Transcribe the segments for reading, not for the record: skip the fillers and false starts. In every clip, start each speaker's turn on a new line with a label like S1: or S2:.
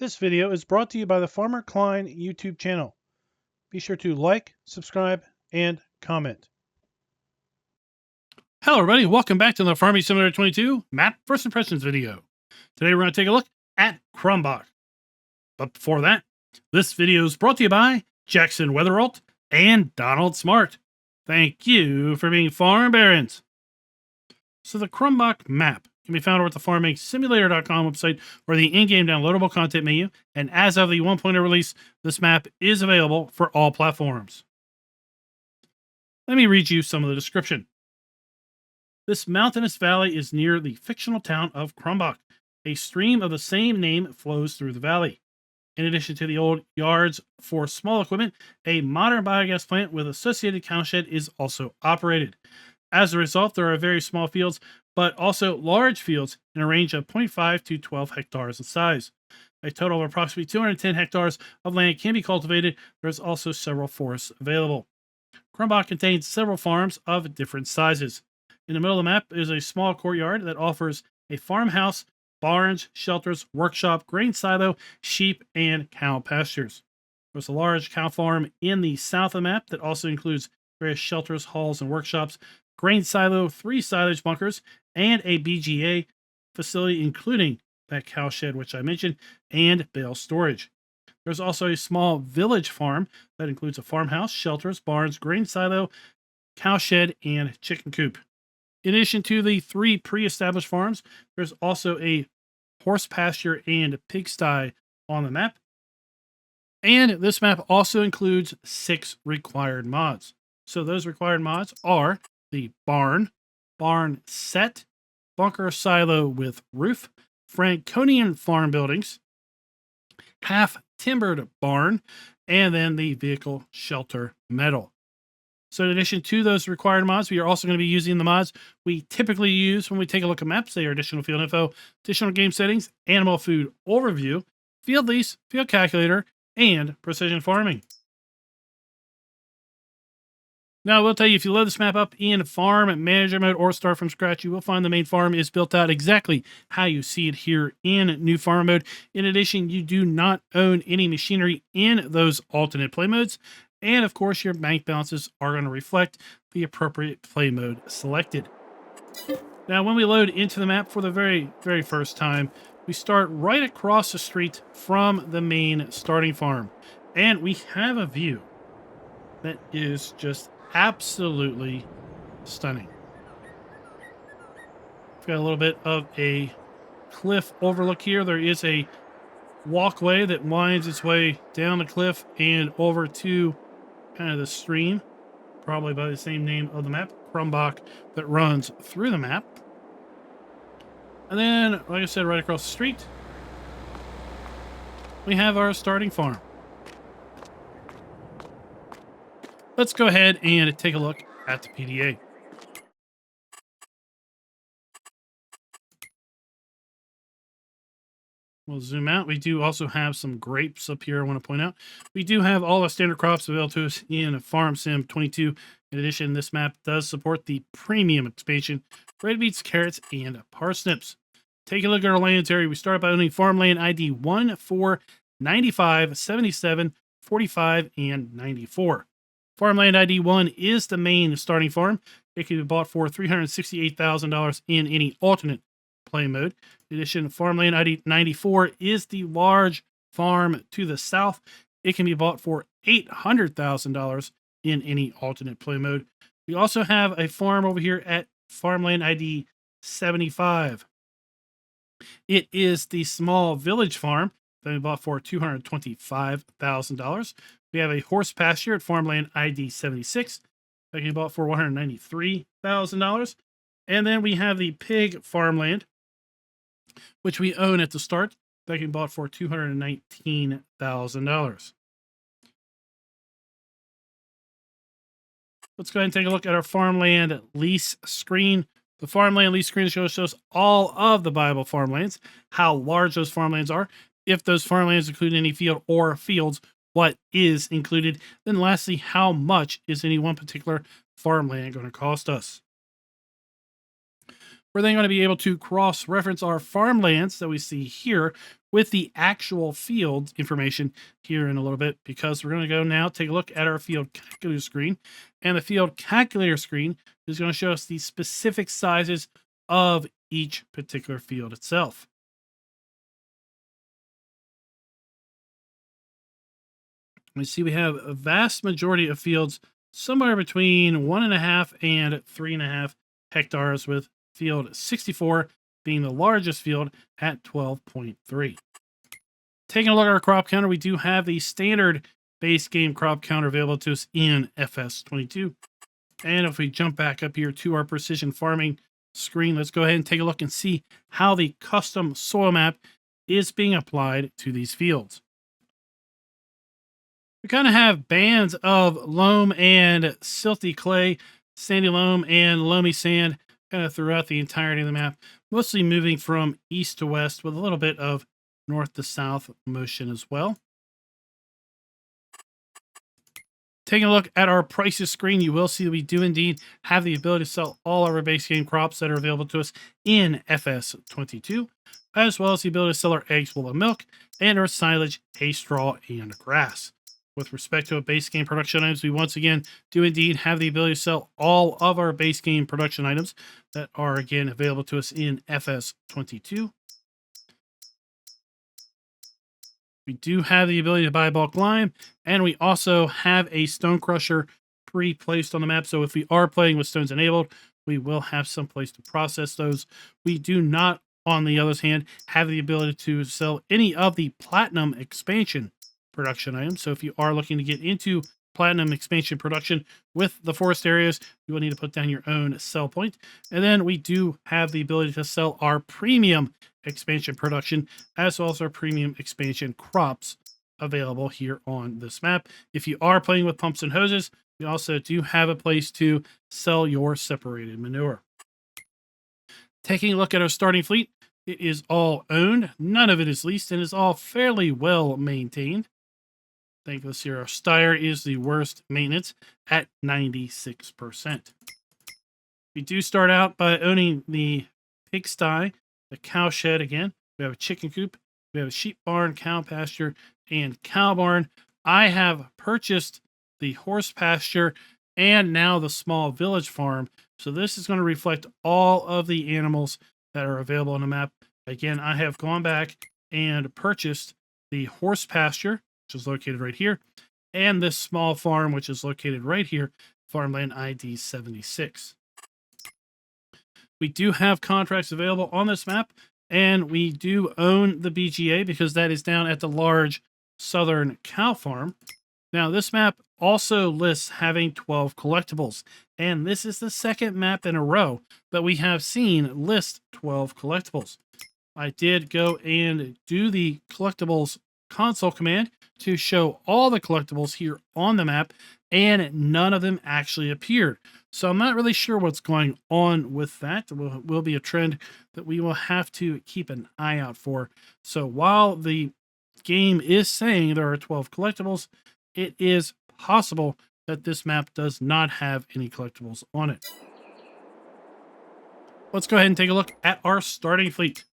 S1: This video is brought to you by the Farmer Klein YouTube channel. Be sure to like, subscribe, and comment.
S2: Hello everybody, welcome back to the Farming Simulator 22 map first impressions video. Today we're going to take a look at Krumbach. But before that, this video is brought to you by Jackson Weatheralt and Donald Smart. Thank you for being farm barons. So the Krumbach map can be found over at the farmingsimulator.com website or the in-game downloadable content menu, and as of the 1.0 release, this map is available for all platforms. Let me read you some of the description. This mountainous valley is near the fictional town of Krumbach. A stream of the same name flows through the valley. In addition to the old yards for small equipment, a modern biogas plant with associated cowshed is also operated. As a result, there are very small fields, but also large fields in a range of 0.5 to 12 hectares in size. A total of approximately 210 hectares of land can be cultivated. There's also several forests available. Krumbach contains several farms of different sizes. In the middle of the map is a small courtyard that offers a farmhouse, barns, shelters, workshop, grain silo, sheep, and cow pastures. There's a large cow farm in the south of the map that also includes various shelters, halls, and workshops, grain silo, 3 silage bunkers, and a BGA facility, including that cow shed which I mentioned, and bale storage. There's also a small village farm that includes a farmhouse, shelters, barns, grain silo, cow shed, and chicken coop. In addition to the 3 pre-established farms, there's also a horse pasture and pigsty on the map. And this map also includes 6 required mods. So those required mods are the barn set, bunker silo with roof, Franconian farm buildings, half timbered barn, and then the vehicle shelter metal. So in addition to those required mods, we are also going to be using the mods we typically use when we take a look at maps. They are additional field info, additional game settings, animal food overview, field lease, field calculator, and precision farming. Now, I will tell you, if you load this map up in farm manager mode or start from scratch, you will find the main farm is built out exactly how you see it here in new farm mode. In addition, you do not own any machinery in those alternate play modes. And of course, your bank balances are going to reflect the appropriate play mode selected. Now, when we load into the map for the very first time, we start right across the street from the main starting farm. And we have a view that is just absolutely stunning. We've got a little bit of a cliff overlook here. There is a walkway that winds its way down the cliff and over to kind of the stream, probably by the same name of the map, Krumbach, that runs through the map. And then, like I said, right across the street, we have our starting farm. Let's go ahead and take a look at the PDA. We'll zoom out. We do also have some grapes up here I want to point out. We do have all the standard crops available to us in Farm Sim 22. In addition, this map does support the premium expansion, red beets, carrots, and parsnips. Take a look at our lands area. We start by owning farmland ID 1, 4, 95, 77, 45, and 94. Farmland ID 1 is the main starting farm. It can be bought for $368,000 in any alternate play mode. In addition, Farmland ID 94 is the large farm to the south. It can be bought for $800,000 in any alternate play mode. We also have a farm over here at Farmland ID 75. It is the small village farm that we bought for $225,000. We have a horse pasture at Farmland ID 76 that can be bought for $193,000. And then we have the pig farmland, which we own at the start, that can be bought for $219,000. Let's go ahead and take a look at our farmland lease screen. The farmland lease screen shows all of the viable farmlands, how large those farmlands are, if those farmlands include any field or fields, what is included, then lastly, how much is any one particular farmland going to cost us. We're then going to be able to cross-reference our farmlands that we see here with the actual field information here in a little bit, because we're going to go now take a look at our field calculator screen. And the field calculator screen is going to show us the specific sizes of each particular field itself. We see we have a vast majority of fields somewhere between 1.5 and 3.5 hectares, with field 64 being the largest field at 12.3. Taking a look at our crop counter, we do have the standard base game crop counter available to us in FS22. And if we jump back up here to our precision farming screen, let's go ahead and take a look and see how the custom soil map is being applied to these fields. We kind of have bands of loam and silty clay, sandy loam and loamy sand kind of throughout the entirety of the map, mostly moving from east to west with a little bit of north to south motion as well. Taking a look at our prices screen, you will see that we do indeed have the ability to sell all of our base game crops that are available to us in FS22, as well as the ability to sell our eggs, wool, and milk, and our silage, hay, straw, and grass. With respect to our base game production items, we once again do indeed have the ability to sell all of our base game production items that are again available to us in FS22. We do have the ability to buy bulk lime, and we also have a stone crusher pre-placed on the map. So if we are playing with stones enabled, we will have some place to process those. We do not, on the other hand, have the ability to sell any of the platinum expansion production items. So if you are looking to get into platinum expansion production with the forest areas, you will need to put down your own sell point. And then we do have the ability to sell our premium expansion production, as well as our premium expansion crops available here on this map. If you are playing with pumps and hoses, we also do have a place to sell your separated manure. Taking a look at our starting fleet, it is all owned, none of it is leased, and is all fairly well maintained. I think this year our Steyr is the worst maintenance at 96%. We do start out by owning the pigsty, the cow shed again. We have a chicken coop, we have a sheep barn, cow pasture, and cow barn. I have purchased the horse pasture and now the small village farm. So this is going to reflect all of the animals that are available on the map. Again, I have gone back and purchased the horse pasture, which is located right here, and this small farm, which is located right here, farmland ID 76. We do have contracts available on this map, and we do own the BGA because that is down at the large southern cow farm. Now, this map also lists having 12 collectibles, and this is the second map in a row that we have seen list 12 collectibles. I did go and do the collectibles console command to show all the collectibles here on the map, and none of them actually appeared. So I'm not really sure what's going on with that. It will be a trend that we will have to keep an eye out for. So while the game is saying there are 12 collectibles, it is possible that this map does not have any collectibles on it. Let's go ahead and take a look at our starting fleet.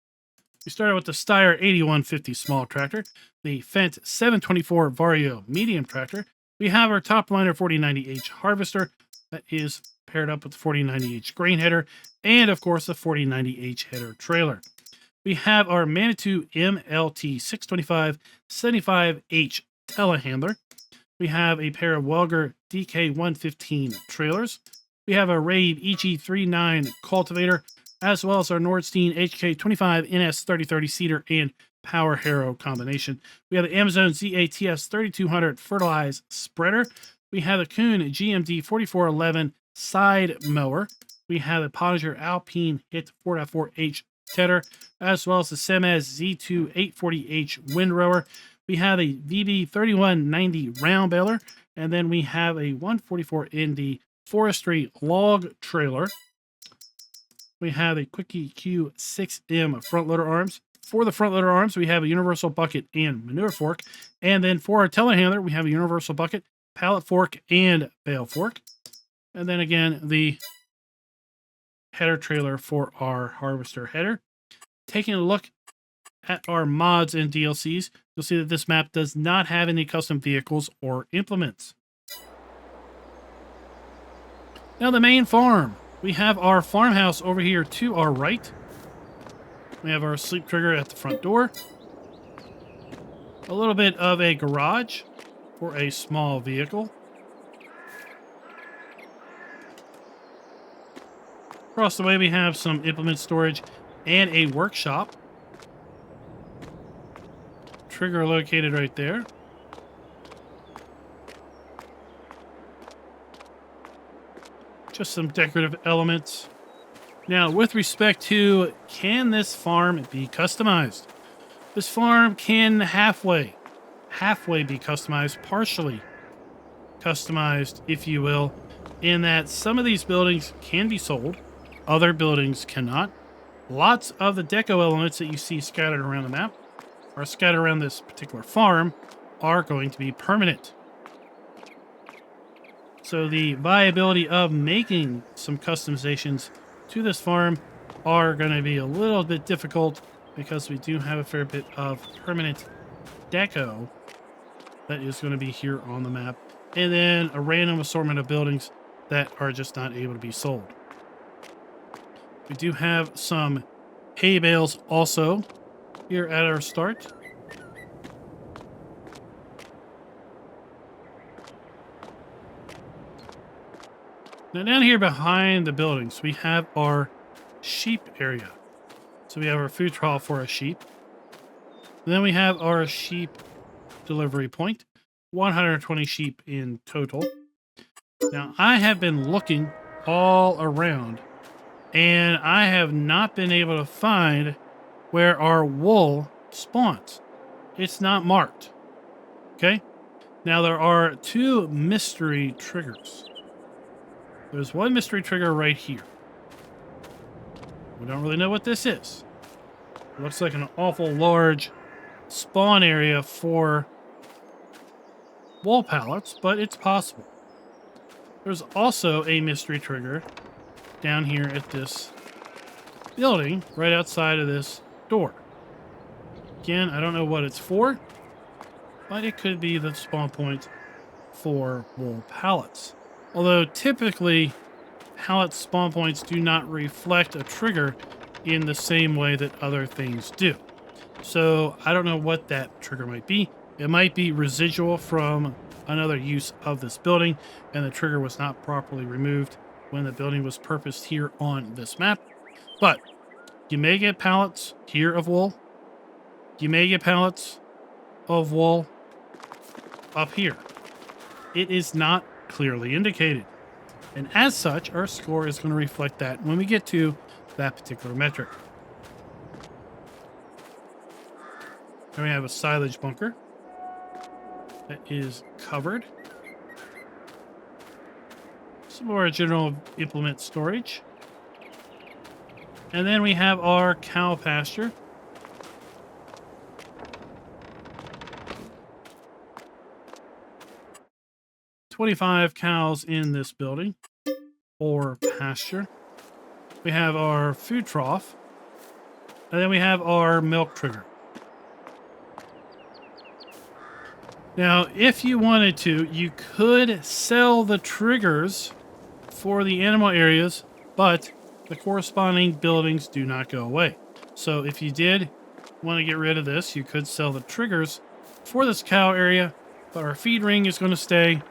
S2: We started with the Steyr 8150 small tractor, the Fendt 724 Vario medium tractor. We have our top liner 4090H harvester that is paired up with the 4090H grain header, and of course the 4090H header trailer. We have our Manitou MLT 625 75H telehandler. We have a pair of Welger DK115 trailers. We have a Rave EG39 cultivator, as well as our Nordstein HK25 NS3030 seeder and Power Harrow combination. We have the Amazon ZATS 3200 fertilize spreader. We have the Kuhn GMD 4411 side mower. We have the Pottinger Alpine Hit 4.4H tedder, as well as the Semez Z2 840H windrower. We have a VB 3190 round baler, and then we have a 144ND forestry log trailer. We have a Quickie Q6M front loader arms. For the front loader arms, we have a universal bucket and manure fork. And then for our telehandler, we have a universal bucket, pallet fork, and bale fork. And then again, the header trailer for our harvester header. Taking a look at our mods and DLCs, you'll see that this map does not have any custom vehicles or implements. Now the main farm. We have our farmhouse over here to our right. We have our sleep trigger at the front door. A little bit of a garage for a small vehicle. Across the way we have some implement storage and a workshop. Trigger located right there. Just some decorative elements. Now, with respect to, can this farm be customized? This farm can halfway be customized, partially customized, if you will, in that some of these buildings can be sold, other buildings cannot. Lots of the deco elements that you see scattered around the map, or scattered around this particular farm, are going to be permanent. So the viability of making some customizations to this farm are going to be a little bit difficult because we do have a fair bit of permanent deco that is going to be here on the map. And then a random assortment of buildings that are just not able to be sold. We do have some hay bales also here at our start. Now down here behind the buildings, we have our sheep area. So we have our food trough for our sheep. And then we have our sheep delivery point, 120 sheep in total. Now I have been looking all around and I have not been able to find where our wool spawns. It's not marked. Okay. Now there are two mystery triggers. There's one mystery trigger right here. We don't really know what this is. It looks like an awful large spawn area for wool pallets, but it's possible. There's also a mystery trigger down here at this building, right outside of this door. Again, I don't know what it's for, but it could be the spawn point for wool pallets. Although typically, pallet spawn points do not reflect a trigger in the same way that other things do. So I don't know what that trigger might be. It might be residual from another use of this building, and the trigger was not properly removed when the building was purposed here on this map. But you may get pallets here of wool. You may get pallets of wool up here. It is not clearly indicated. And as such, our score is going to reflect that when we get to that particular metric. Then we have a silage bunker that is covered. Some more general implement storage. And then we have our cow pasture. $25 cows in this building or pasture. We have our food trough, and then we have our milk trigger. Now, if you wanted to, you could sell the triggers for the animal areas, but the corresponding buildings do not go away. So if you did want to get rid of this, you could sell the triggers for this cow area, but our feed ring is going to stay.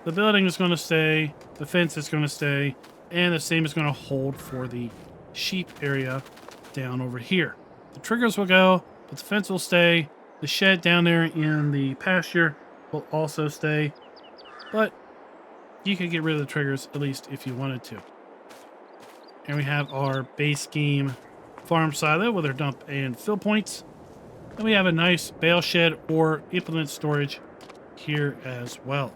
S2: The building is going to stay, the fence is going to stay, and the same is going to hold for the sheep area down over here. The triggers will go, but the fence will stay. The shed down there in the pasture will also stay, but you can get rid of the triggers, at least if you wanted to. And we have our base game farm silo with our dump and fill points. And we have a nice bale shed or implement storage here as well.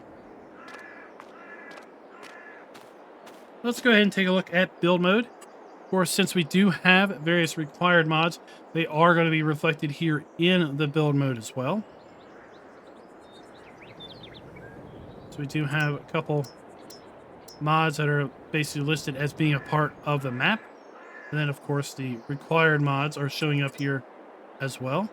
S2: Let's go ahead and take a look at build mode. Of course, since we do have various required mods, they are going to be reflected here in the build mode as well. So we do have a couple mods that are basically listed as being a part of the map. And then, of course, the required mods are showing up here as well.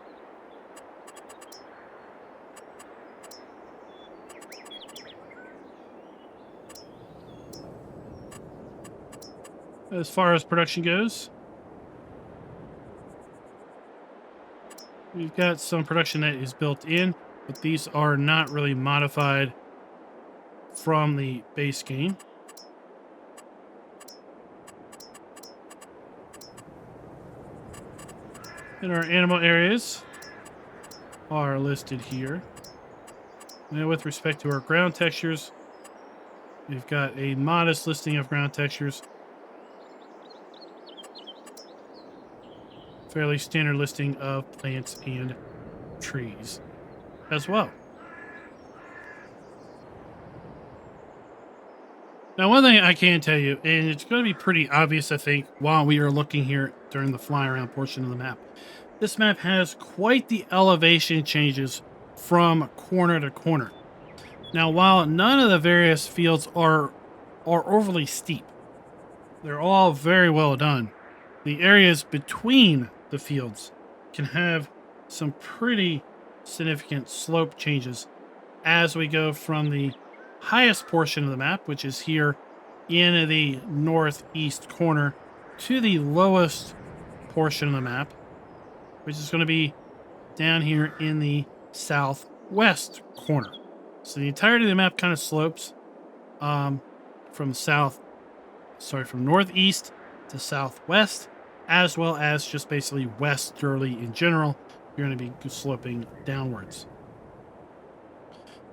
S2: As far as production goes, we've got some production that is built in, but these are not really modified from the base game. And our animal areas are listed here. And with respect to our ground textures, we've got a modest listing of ground textures. Fairly standard listing of plants and trees as well. Now, one thing I can tell you, and it's going to be pretty obvious, I think, while we are looking here during the fly around portion of the map. This map has quite the elevation changes from corner to corner. Now, while none of the various fields are overly steep, they're all very well done. The areas between the fields can have some pretty significant slope changes as we go from the highest portion of the map, which is here in the northeast corner, to the lowest portion of the map, which is going to be down here in the southwest corner. So the entirety of the map kind of slopes from northeast to southwest, as well as just basically westerly in general. You're going to be sloping downwards.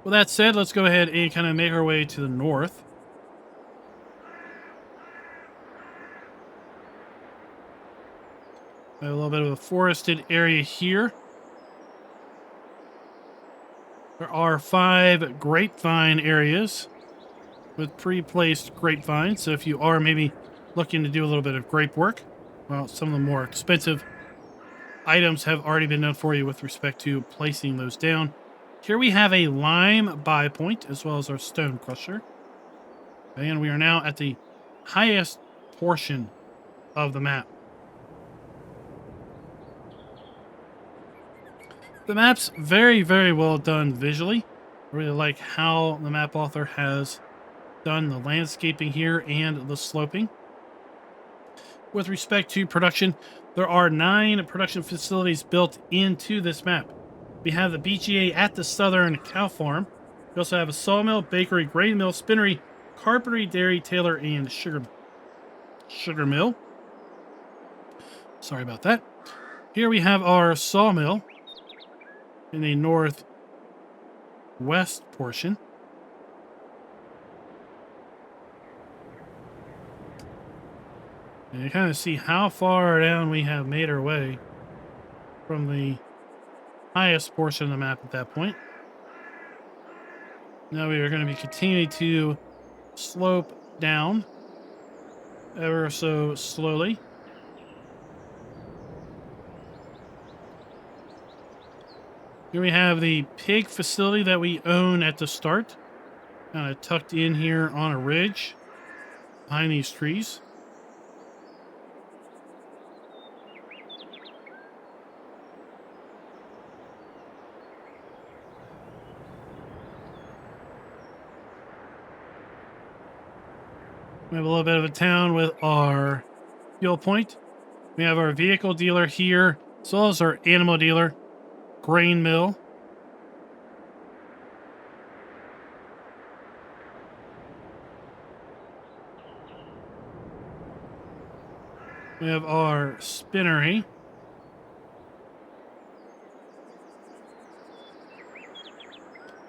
S2: With that said, let's go ahead and kind of make our way to the north. We have a little bit of a forested area here. There are 5 grapevine areas with pre-placed grapevines. So if you are maybe looking to do a little bit of grape work, well, some of the more expensive items have already been done for you with respect to placing those down. Here we have a lime buy point as well as our stone crusher. And we are now at the highest portion of the map. The map's very, very well done visually. I really like how the map author has done the landscaping here and the sloping. With respect to production, there are 9 production facilities built into this map. We have the BGA at the southern cow farm. We also have a sawmill, bakery, grain mill, spinnery, carpentry, dairy, tailor, and sugar mill. Sorry about that. Here we have our sawmill in the northwest portion. And you kind of see how far down we have made our way from the highest portion of the map at that point. Now we are going to be continuing to slope down ever so slowly. Here we have the pig facility that we own at the start, kind of tucked in here on a ridge behind these trees. We have a little bit of a town with our fuel point. We have our vehicle dealer here, as well as our animal dealer, grain mill. We have our spinnery.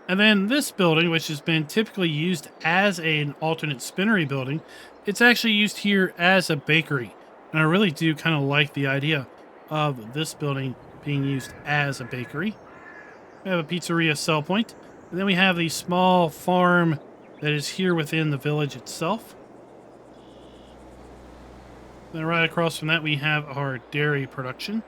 S2: And then this building, which has been typically used as an alternate spinnery building, it's actually used here as a bakery. And I really do kind of like the idea of this building being used as a bakery. We have a pizzeria sell point. And then we have the small farm that is here within the village itself. Then right across from that, we have our dairy production.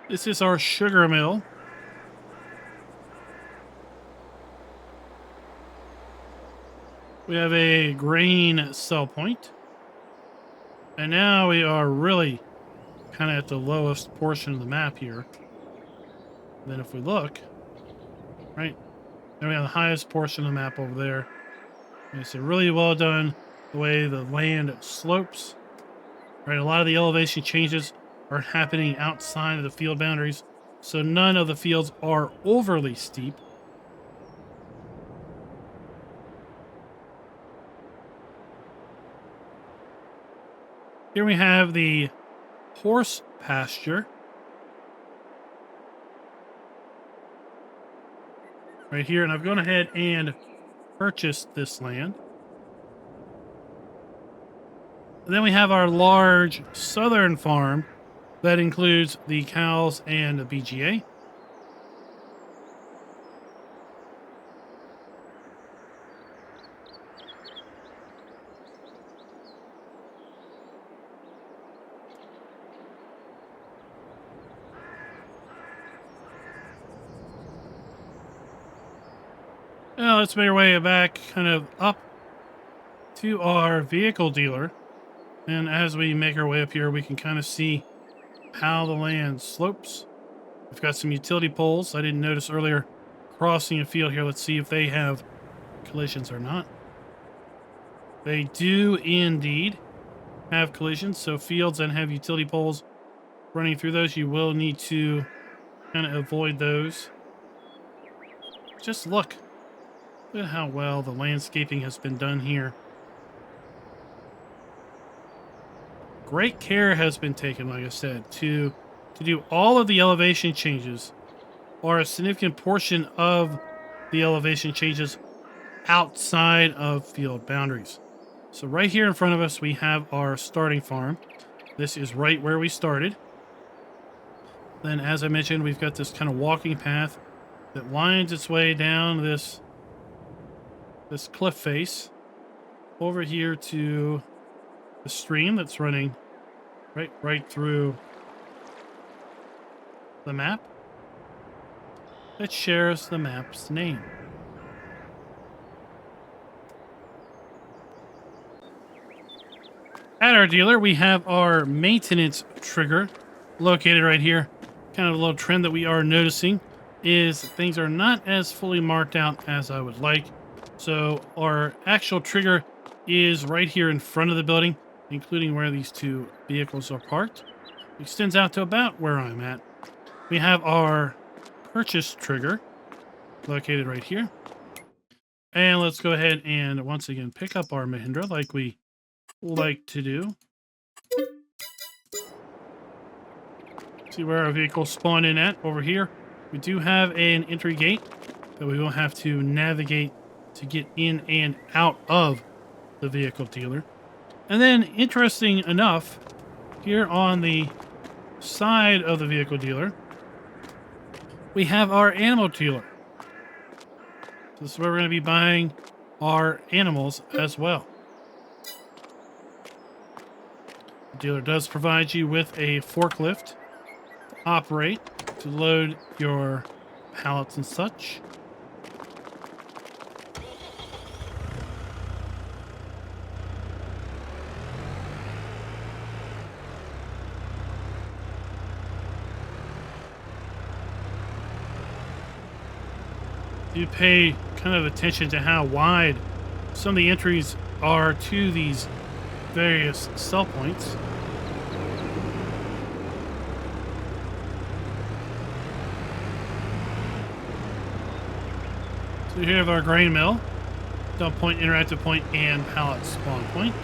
S2: This is our sugar mill. We have a grain sell point. And now we are really kind of at the lowest portion of the map here. And then if we look, right, then we have the highest portion of the map over there. And it's really well done the way the land slopes. Right, a lot of the elevation changes are happening outside of the field boundaries, so none of the fields are overly steep. Here we have the horse pasture. Right here, and I've gone ahead and purchased this land. And then we have our large southern farm that includes the cows and the BGA. Now let's make our way back kind of up to our vehicle dealer. And as we make our way up here, we can kind of see how the land slopes. We've got some utility poles I didn't notice earlier crossing a field here. Let's see if they have collisions or not. They do indeed have collisions. So fields that have utility poles running through those, you will need to kind of avoid those. Just look. Look at how well the landscaping has been done here. Great care has been taken, like I said, to do all of the elevation changes, or a significant portion of the elevation changes outside of field boundaries. So right here in front of us, we have our starting farm. This is right where we started. Then, as I mentioned, we've got this kind of walking path that winds its way down this cliff face over here to the stream that's running right through the map that shares the map's name. At our dealer, we have our maintenance trigger located right here. Kind of a little trend that we are noticing is things are not as fully marked out as I would like. So our actual trigger is right here in front of the building, including where these two vehicles are parked. It extends out to about where I'm at. We have our purchase trigger located right here. And let's go ahead and once again pick up our Mahindra like we like to do. See where our vehicles spawn in at over here. We do have an entry gate that we will have to navigate to get in and out of the vehicle dealer. And then, interesting enough, here on the side of the vehicle dealer, we have our animal dealer. So this is where we're going to be buying our animals as well. The dealer does provide you with a forklift to operate to load your pallets and such. You pay kind of attention to how wide some of the entries are to these various sell points. So here we have our grain mill, dump point, interactive point, and pallet spawn point.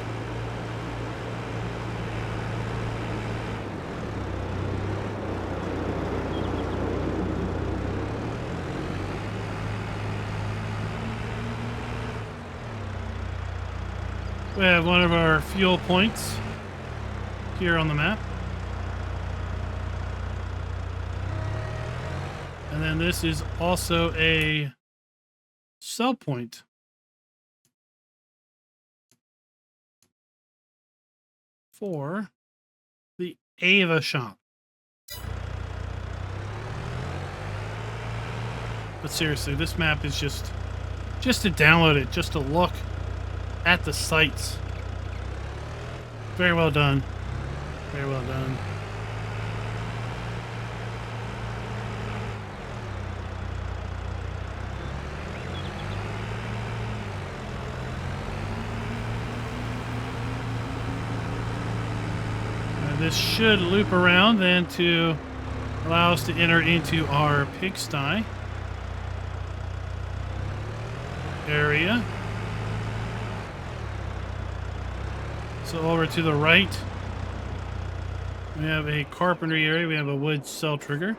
S2: We have one of our fuel points here on the map. And then this is also a sell point for the Ava shop. But seriously, this map is just to download it, just to look at the sites. Very well done. Very well done. This should loop around then to allow us to enter into our pigsty area. So over to the right, we have a carpentry area. We have a wood cell trigger.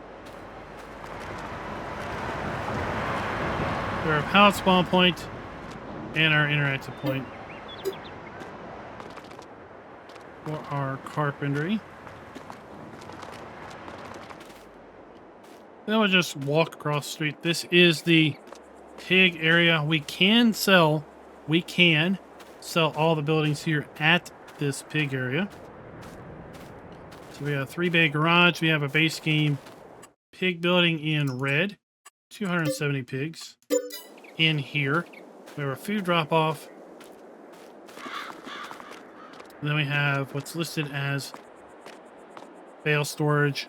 S2: We have our pallet spawn point and our interactive point for our carpentry. Then we'll just walk across the street. This is the pig area. We can sell all the buildings here at this pig area. So we have a 3-bay garage. We have a base game pig building in red. 270 pigs in here. We have a food drop off. And then we have what's listed as bale storage,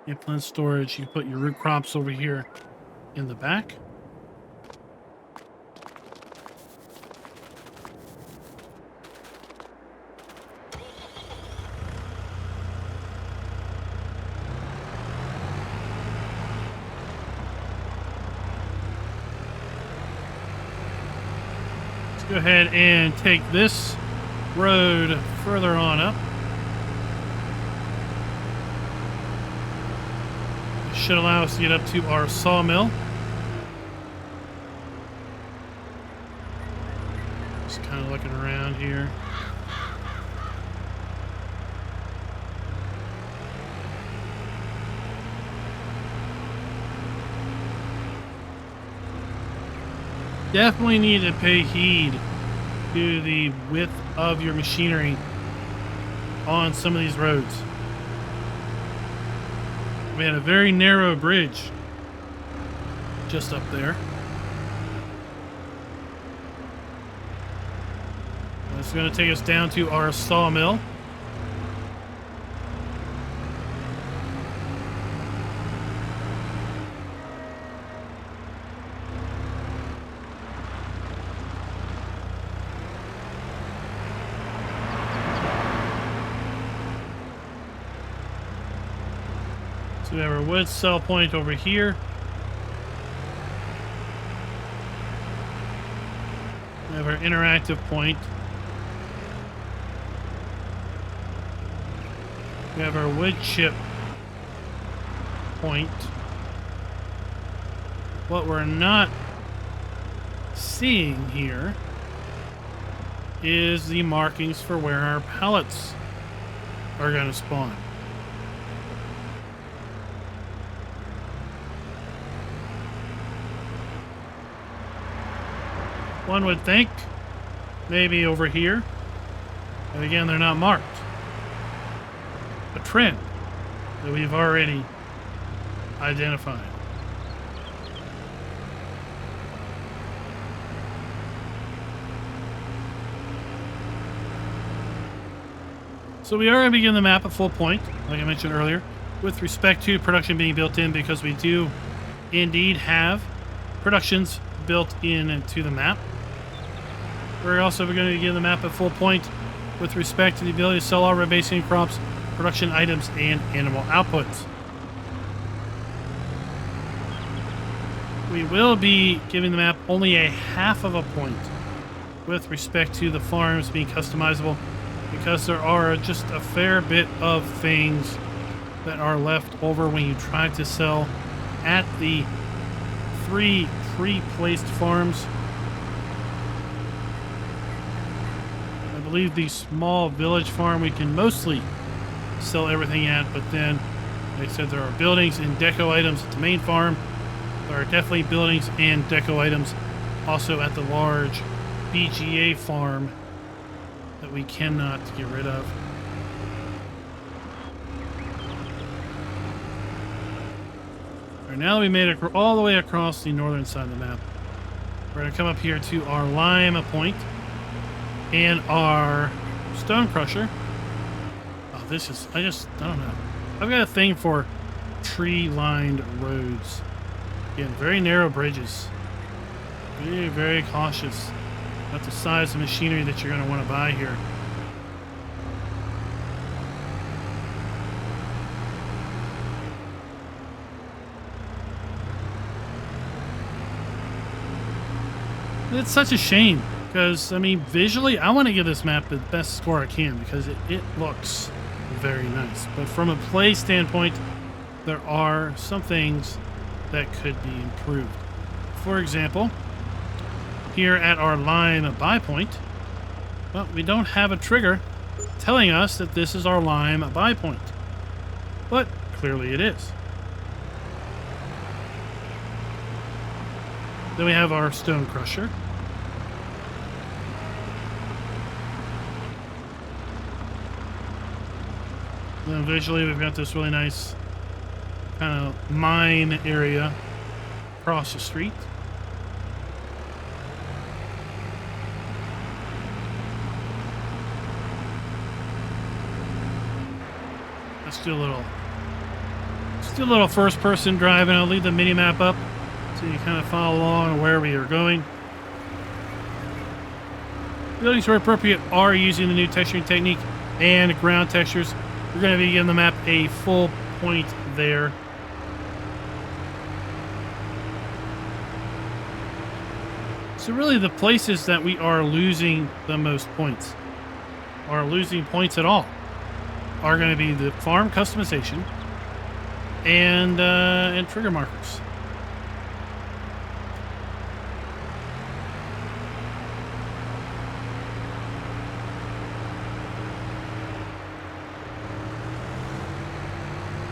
S2: implement storage. You put your root crops over here in the back. Let's go ahead and take this road further on up. This should allow us to get up to our sawmill. Just kind of looking around here. Definitely need to pay heed to the width of your machinery on some of these roads. We had a very narrow bridge just up there. It's going to take us down to our sawmill. We have our wood cell point over here. We have our interactive point. We have our wood chip point. What we're not seeing here is the markings for where our pallets are going to spawn. One would think maybe over here, but again, they're not marked. A trend that we've already identified. So we are going to begin the map at full point, like I mentioned earlier, with respect to production being built in, because we do indeed have productions built into the map. We're also going to begin the map at full point with respect to the ability to sell all rebasing crops, production items, and animal outputs. We will be giving the map only a half of a point with respect to the farms being customizable, because there are just a fair bit of things that are left over when you try to sell at the 3 pre-placed farms. I believe the small village farm we can mostly sell everything at, but then like I said, there are buildings and deco items at the main farm. There are definitely buildings and deco items also at the large BGA farm that we cannot get rid of. right, now that we made it all the way across the northern side of the map, we're going to come up here to our lime point and our stone crusher. Oh, this is, I don't know. I've got a thing for tree-lined roads. Again, very narrow bridges. Very, very cautious about the size of machinery that you're going to want to buy here. It's such a shame because, I mean, visually, I want to give this map the best score I can because it looks very nice. But from a play standpoint, there are some things that could be improved. For example, here at our lime buy point, well, we don't have a trigger telling us that this is our lime buy point. But clearly it is. Then we have our stone crusher. Then visually we've got this really nice kind of mine area across the street. Let's do a little first person driving. I'll leave the mini map up so you kind of follow along where we are going. Buildings where appropriate are using the new texturing technique and ground textures. We're going to be giving the map a full point there. So really the places that we are losing the most points, or losing points at all, are going to be the farm customization and trigger markers.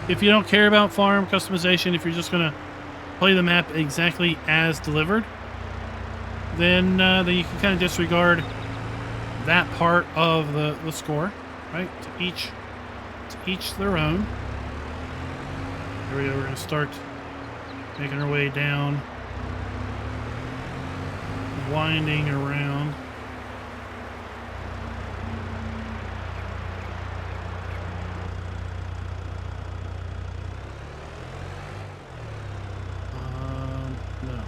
S2: If you don't care about farm customization, if you're just going to play the map exactly as delivered, then you can kind of disregard that part of the score, right? To each their own. Here we go. We're going to start making our way down, winding around. No.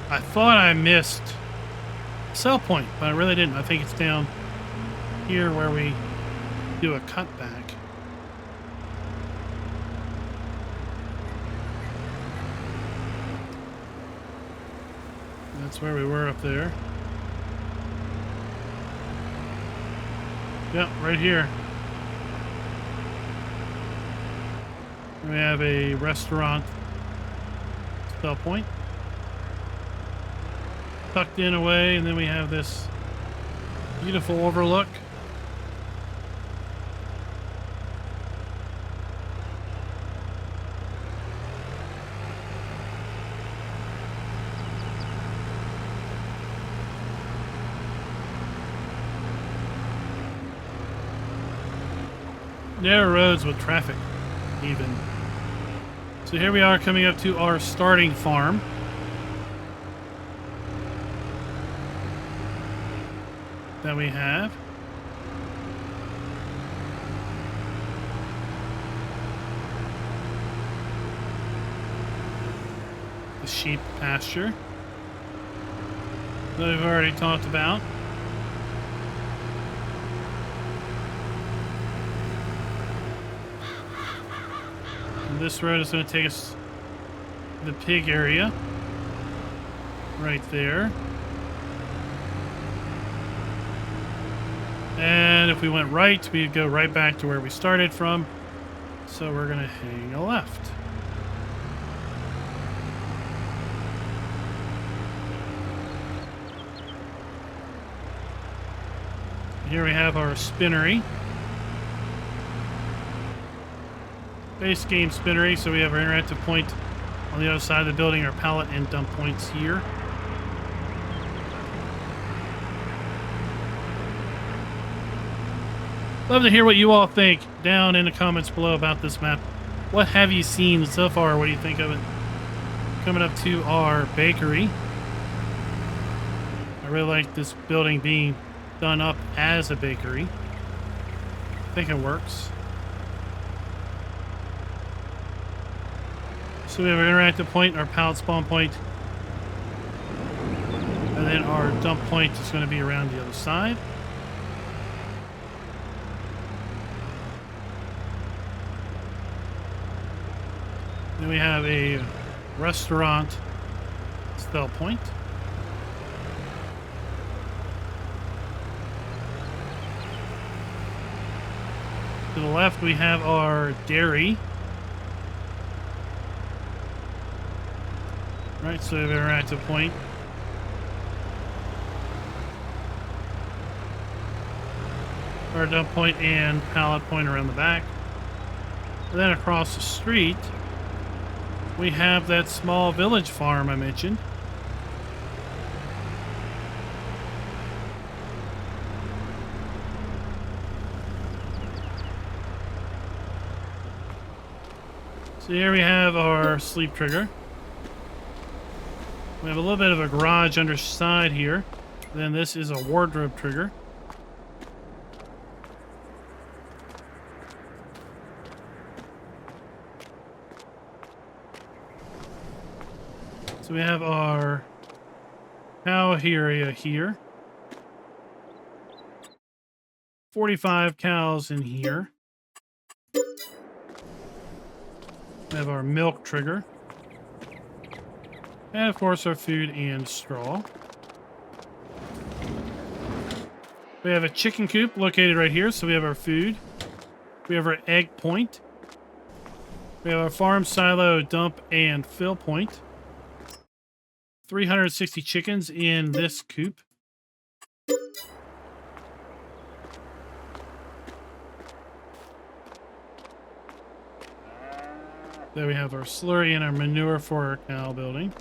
S2: I thought I missed a sell point, but I really didn't. I think it's down here where we do a cutback. That's where we were up there. Yep, right here. We have a restaurant sell point. Tucked in away, and then we have this beautiful overlook. Narrow roads with traffic, even. So here we are coming up to our starting farm. That we have. The sheep pasture that we've already talked about. And this road is going to take us to the pig area. Right there. And if we went right, we'd go right back to where we started from. So we're going to hang a left. Here we have our spinnery. Base game spinnery, so we have our interactive point on the other side of the building, our pallet and dump points here. Love to hear what you all think down in the comments below about this map. what have you seen so far? What do you think of it? Coming up to our bakery. I really like this building being done up as a bakery. I think it works. So we have our interactive point, our pallet spawn point, and then our dump point is going to be around the other side. Then we have a restaurant sell point. To the left, we have our dairy. Right, so we have our interactive point. Our dump point and pallet point around the back. And then across the street, we have that small village farm I mentioned. So here we have our sleep trigger. We have a little bit of a garage underside here. Then this is a wardrobe trigger. So we have our cow area here. 45 cows in here. We have our milk trigger. And of course our food and straw. We have a chicken coop located right here, so we have our food. We have our egg point. We have our farm silo, dump, and fill point. 360 chickens in this coop. There we have our slurry and our manure for our cow building.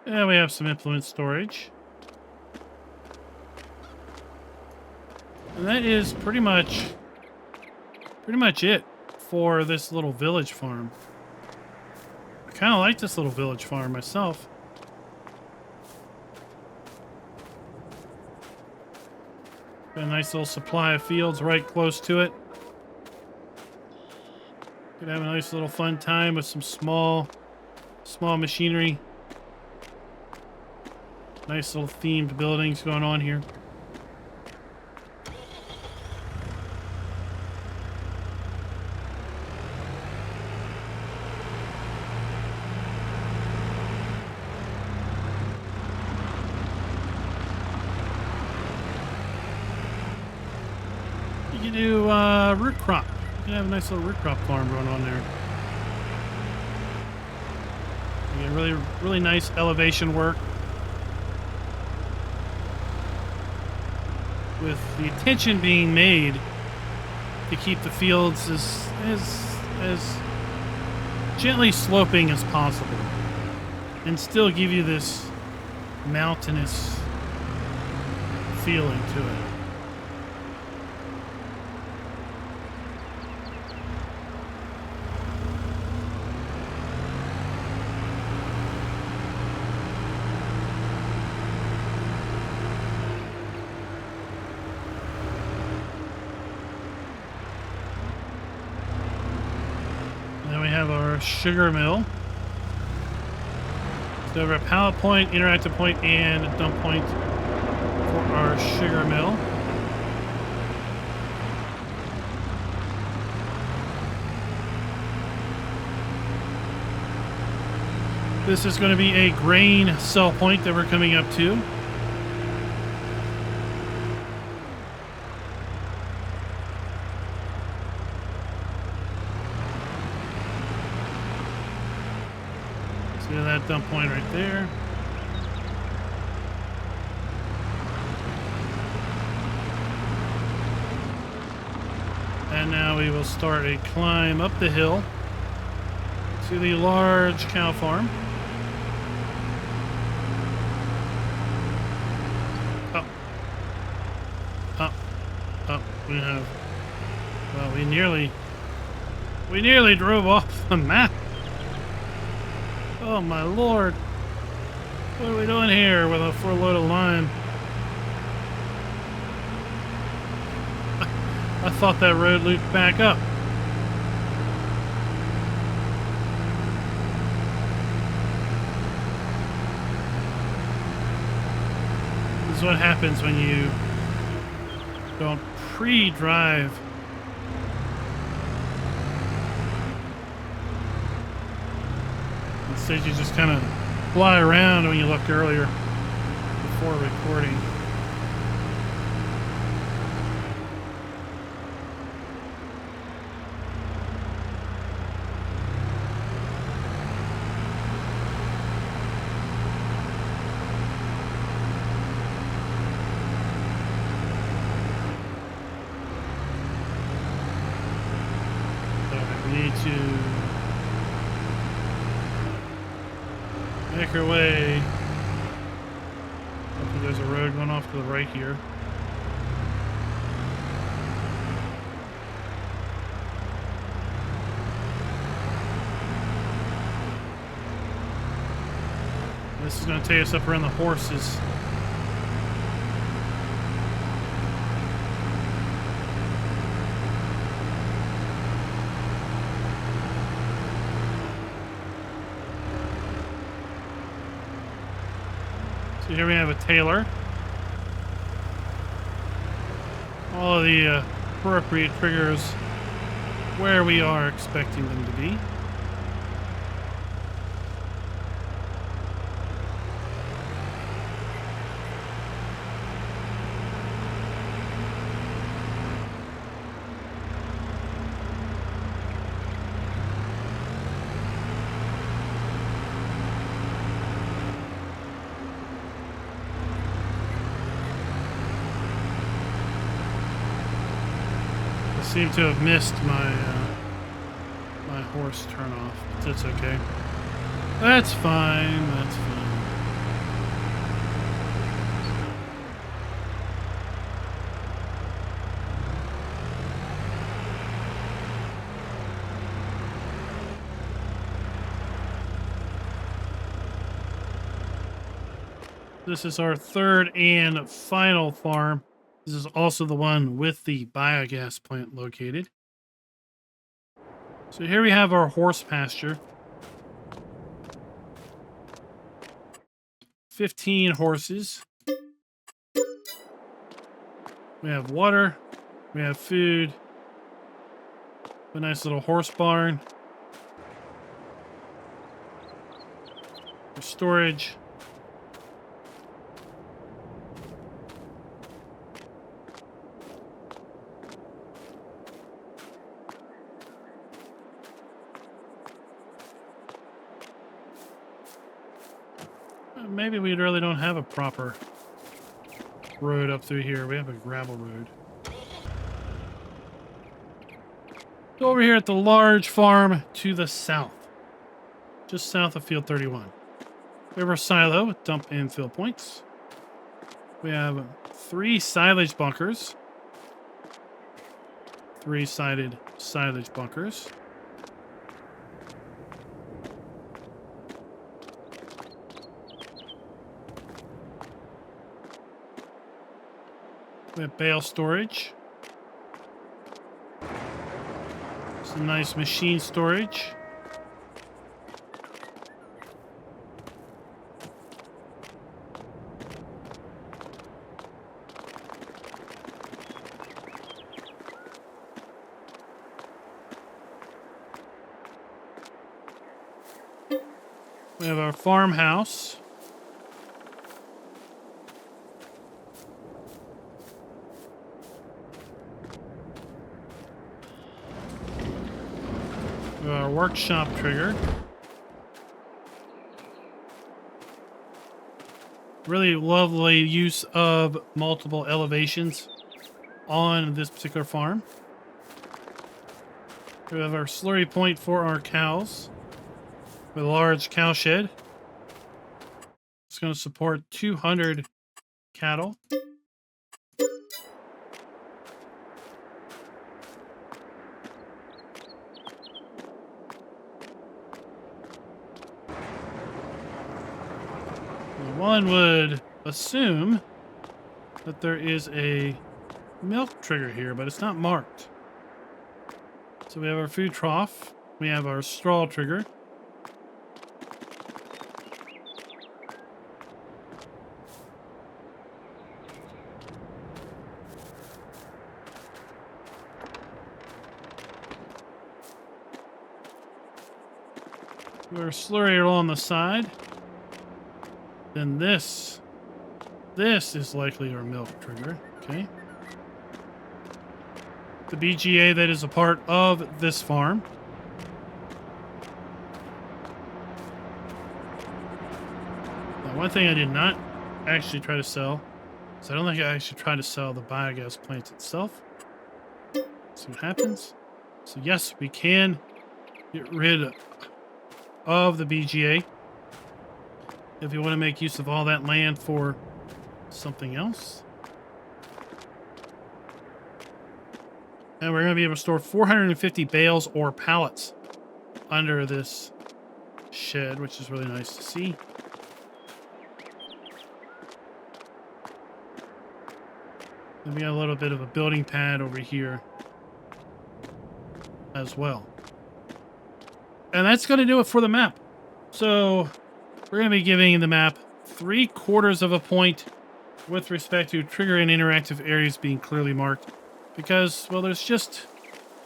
S2: And we have some implement storage. And that is pretty much it for this little village farm. I kind of like this little village farm myself. Got a nice little supply of fields right close to it. Could have a nice little fun time with some small machinery. Nice little themed buildings going on here. You can do root crop. You can have a nice little root crop farm going on there. You get really nice elevation work. With the attention being made to keep the fields as gently sloping as possible and still give you this mountainous feeling to it. Sugar mill. So we have a pallet point, interactive point, and a dump point for our sugar mill. This is going to be a grain sell point that we're coming up to. See that dump point right there. And now we will start a climb up the hill to the large cow farm. Up. We have. Well, we nearly drove off the map. Oh my lord! What are we doing here with a full load of lime? I thought that road looped back up. This is what happens when you don't pre-drive. Instead, you just kind of fly around when you looked earlier before recording. To make our way. Hopefully there's a road going off to the right here. This is going to take us up around the horses. So here we have a tailor. All of the appropriate triggers where we are expecting them to be. Seem to have missed my my horse turn off, but that's okay. That's fine. That's fine. This is our third and final farm. This is also the one with the biogas plant located. So here we have our horse pasture. 15 horses. We have water. We have food. A nice little horse barn. For storage. Maybe we really don't have a proper road up through here. We have a gravel road. So over here at the large farm to the south. Just south of field 31. We have our silo with dump and fill points. We have 3 silage bunkers. 3-sided silage bunkers. We have bale storage. Some nice machine storage. We have our farmhouse. Our workshop trigger. Really lovely use of multiple elevations on this particular farm. We have our slurry point for our cows. with a large cow shed. It's going to support 200 cattle. One would assume that there is a milk trigger here, but it's not marked. So we have our food trough. We have our straw trigger. Our slurry along the side. Then this is likely our milk trigger. Okay. The BGA that is a part of this farm. Now, one thing I did not actually try to sell, so I don't think I actually tried to sell the biogas plant itself. See what happens. So yes, we can get rid of the BGA if you want to make use of all that land for something else. And we're going to be able to store 450 bales or pallets under this shed, which is really nice to see. And we got a little bit of a building pad over here as well. And that's going to do it for the map. So we're going to be giving the map 3/4 of a point with respect to trigger and interactive areas being clearly marked. Because, well, there's just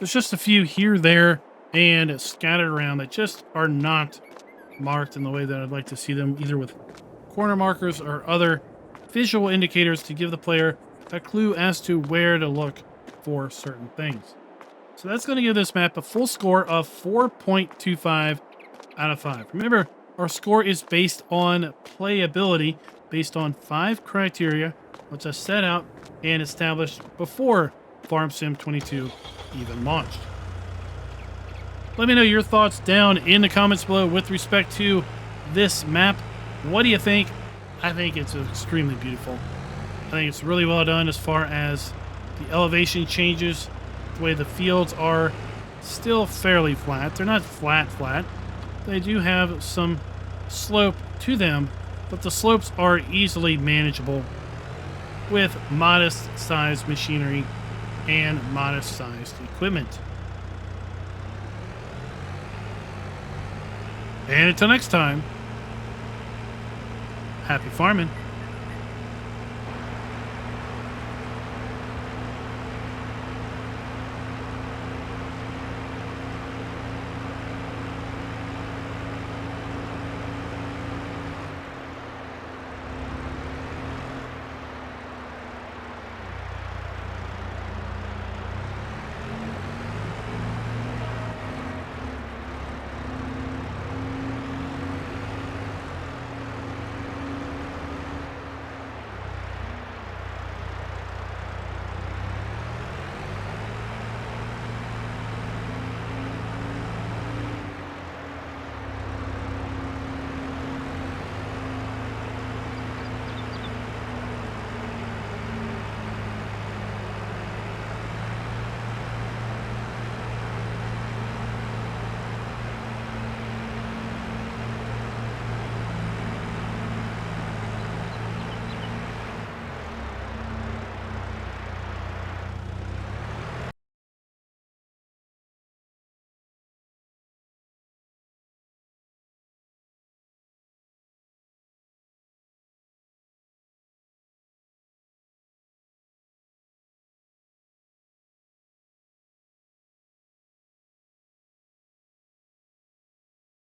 S2: a few here, there, and scattered around that just are not marked in the way that I'd like to see them, either with corner markers or other visual indicators to give the player a clue as to where to look for certain things. So that's going to give this map a full score of 4.25 out of 5. Remember, our score is based on playability, based on 5 criteria, which I set out and established before Farm Sim 22 even launched. Let me know your thoughts down in the comments below with respect to this map. What do you think? I think it's extremely beautiful. I think it's really well done as far as the elevation changes, the way the fields are still fairly flat. They're not flat. They do have some slope to them, but the slopes are easily manageable with modest-sized machinery and modest-sized equipment. And until next time, happy farming.